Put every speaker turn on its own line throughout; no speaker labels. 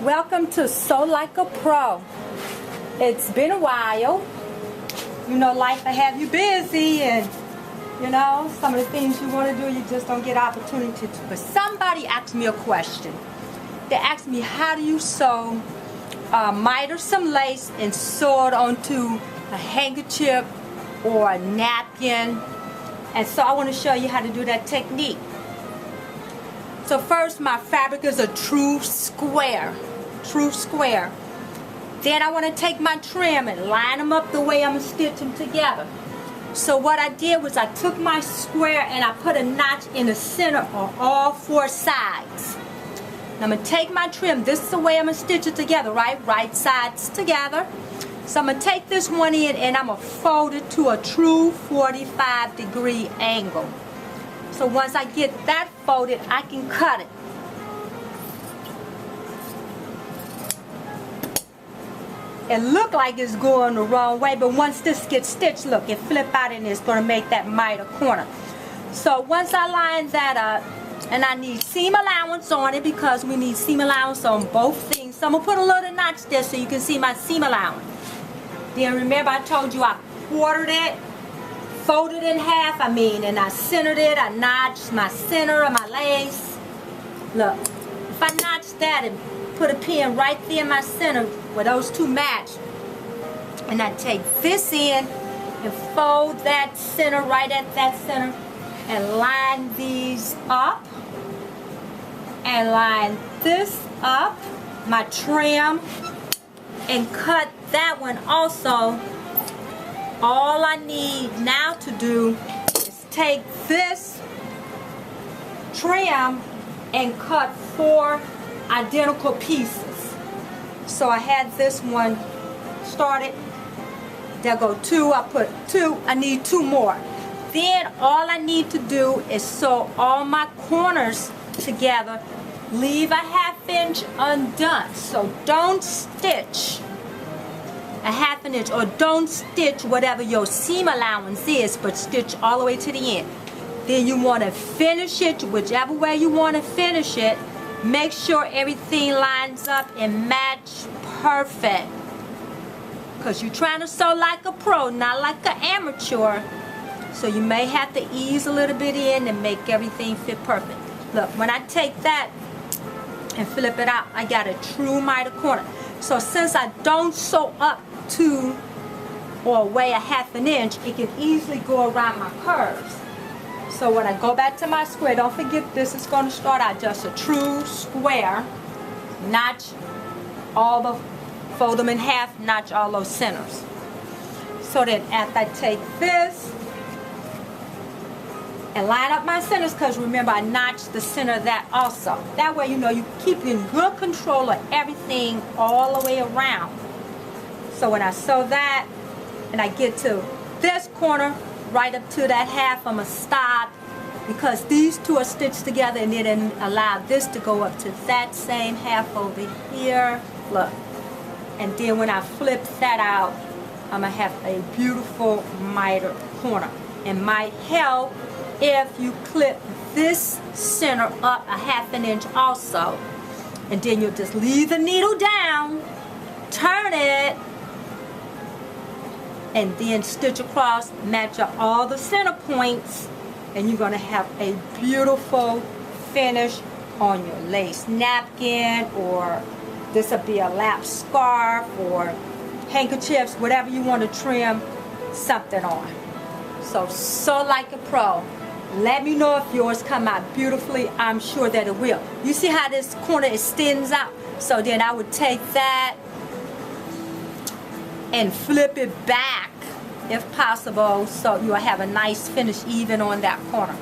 Welcome to Sew Like a Pro. It's been a while. You know, life will have you busy, and you know, some of the things you want to do, you just don't get opportunity to. But somebody asked me a question. They asked me, how do you sew, miter some lace and sew it onto a handkerchief or a napkin? And so I want to show you how to do that technique. So first, my fabric is a true square. Then I want to take my trim and line them up the way I'm going to stitch them together. So what I did was I took my square and I put a notch in the center on all four sides. Now I'm going to take my trim. This is the way I'm going to stitch it together, right sides together. So I'm going to take this one in and I'm going to fold it to a true 45-degree angle. So once I get that folded, I can cut it. It looked like it's going the wrong way, but once this gets stitched, look, it flip out and it's going to make that miter corner. So once I line that up, and I need seam allowance on it because we need seam allowance on both things. So I'm going to put a little notch there so you can see my seam allowance. Then remember I told you I quartered it, folded in half, and I centered it. I notched my center of my lace. Look, if I notch that and put a pin right there in my center where those two match, and I take this in and fold that center right at that center and line these up and line this up, my trim, and cut that one also. All I need now to do is take this trim and cut 4 identical pieces. So I had this one started. There go 2. I put 2. I need 2 more. Then all I need to do is sew all my corners together. Leave a 1/2 inch undone. So don't stitch a 1/2 inch, or don't stitch whatever your seam allowance is, but stitch all the way to the end. Then you want to finish it whichever way you want to finish it. Make sure everything lines up and match perfect, because you're trying to sew like a pro, not like an amateur. So you may have to ease a little bit in and make everything fit perfect. Look, when I take that and flip it out, I got a true miter corner. So since I don't sew up to or weigh a 1/2 inch, it can easily go around my curves. So when I go back to my square, don't forget this is going to start out just a true square. Notch all the, fold them in half, notch all those centers. So then after I take this and line up my centers, because remember I notched the center of that also. That way you know you keep in good control of everything all the way around. So when I sew that and I get to this corner, right up to that half, I'm going to stop, because these two are stitched together, and then allow this to go up to that same half over here. Look. And then when I flip that out, I'm going to have a beautiful miter corner. It might help if you clip this center up a 1/2 inch also, and then you'll just leave the needle down, turn it, and then stitch across, match up all the center points, and you're going to have a beautiful finish on your lace napkin, or this will be a lap scarf or handkerchiefs, whatever you want to trim something on. So sew like a pro. Let me know if yours come out beautifully. I'm sure that it will. You see how this corner extends out? So then I would take that and flip it back if possible, so you'll have a nice finish even on that corner.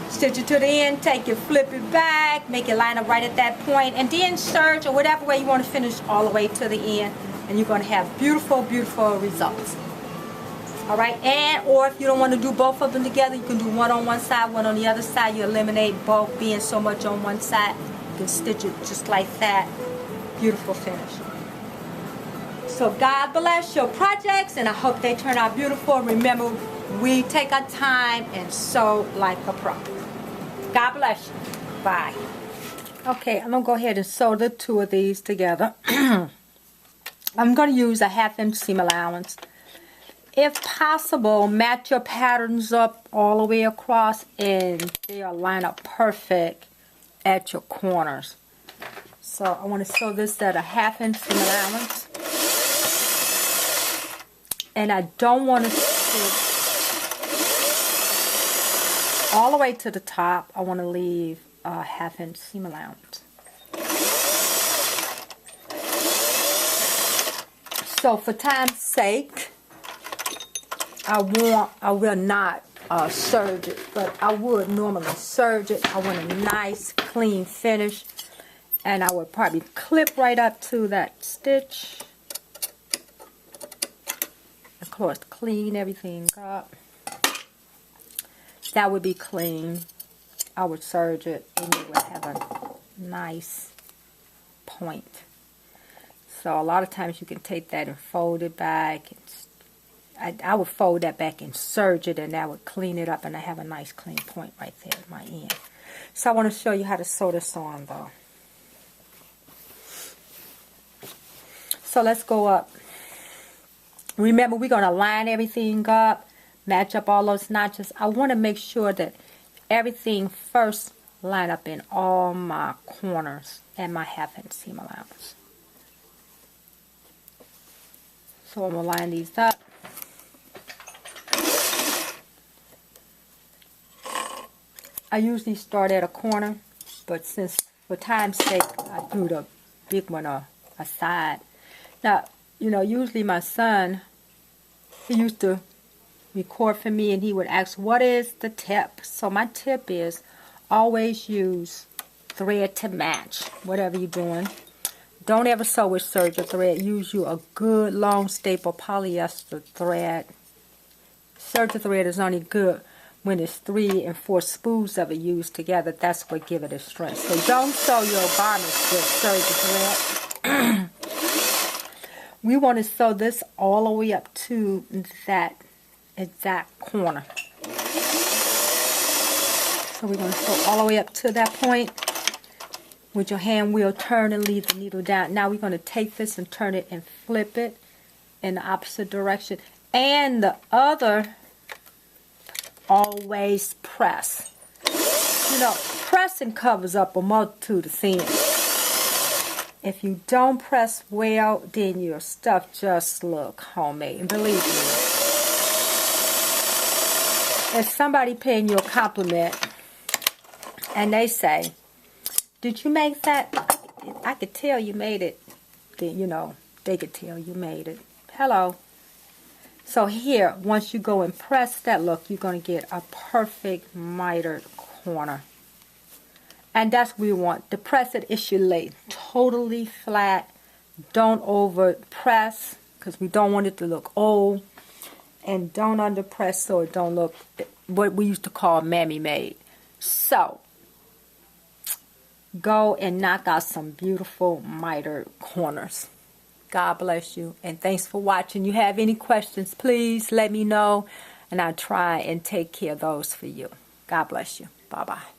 Stitch it to the end, take it, flip it back, make it line up right at that point, and then serge or whatever way you want to finish all the way to the end, and you're going to have beautiful, beautiful results. Alright, and or if you don't want to do both of them together, you can do one on one side, one on the other side. You eliminate both being so much on one side. You can stitch it just like that. Beautiful finish. So God bless your projects, and I hope they turn out beautiful. Remember, we take our time and sew like a pro. God bless you. Bye. Okay, I'm going to go ahead and sew the two of these together. I'm going to use a 1/2 inch seam allowance. If possible, match your patterns up all the way across and they'll line up perfect at your corners. So I want to sew this at a 1/2 inch seam allowance. And I don't want to stitch all the way to the top. I want to leave a 1/2 inch seam allowance. So for time's sake, I will not serge it, but I would normally serge it. I want a nice clean finish, and I would probably clip right up to that stitch. Of course, clean everything up. That would be clean. I would serge it and it would have a nice point. So a lot of times you can take that and fold it back. I would fold that back and serge it, and that would clean it up, and I have a nice clean point right there at my end. So I want to show you how to sew this on though. So let's go up. Remember, we're going to line everything up, match up all those notches. I want to make sure that everything first line up in all my corners and my 1/2 inch seam allowance. So I'm going to line these up. I usually start at a corner, but since for time's sake, I threw the big one aside. Now, you know, usually my son, he used to record for me and he would ask, what is the tip? So my tip is always use thread to match whatever you're doing. Don't ever sew with serger thread. Use you a good long staple polyester thread. Serger thread is only good when it's 3 and 4 spools of it used together. That's what give it its strength. So don't sew your garments with serger thread. We want to sew this all the way up to that exact corner. So we're going to sew all the way up to that point. With your hand wheel, turn and leave the needle down. Now we're going to take this and turn it and flip it in the opposite direction. And the other, always press. You know, pressing covers up a multitude of things. If you don't press well, then your stuff just look homemade. And believe me, if somebody paying you a compliment and they say, did you make that? I could tell you made it. Then, you know, they could tell you made it. Hello. So here, once you go and press that look, you're going to get a perfect mitered corner. And that's what we want. To press it, it should lay totally flat. Don't over press, because we don't want it to look old. And don't under press so it don't look what we used to call mammy made. So, go and knock out some beautiful mitered corners. God bless you, and thanks for watching. You have any questions, please let me know, and I'll try and take care of those for you. God bless you. Bye-bye.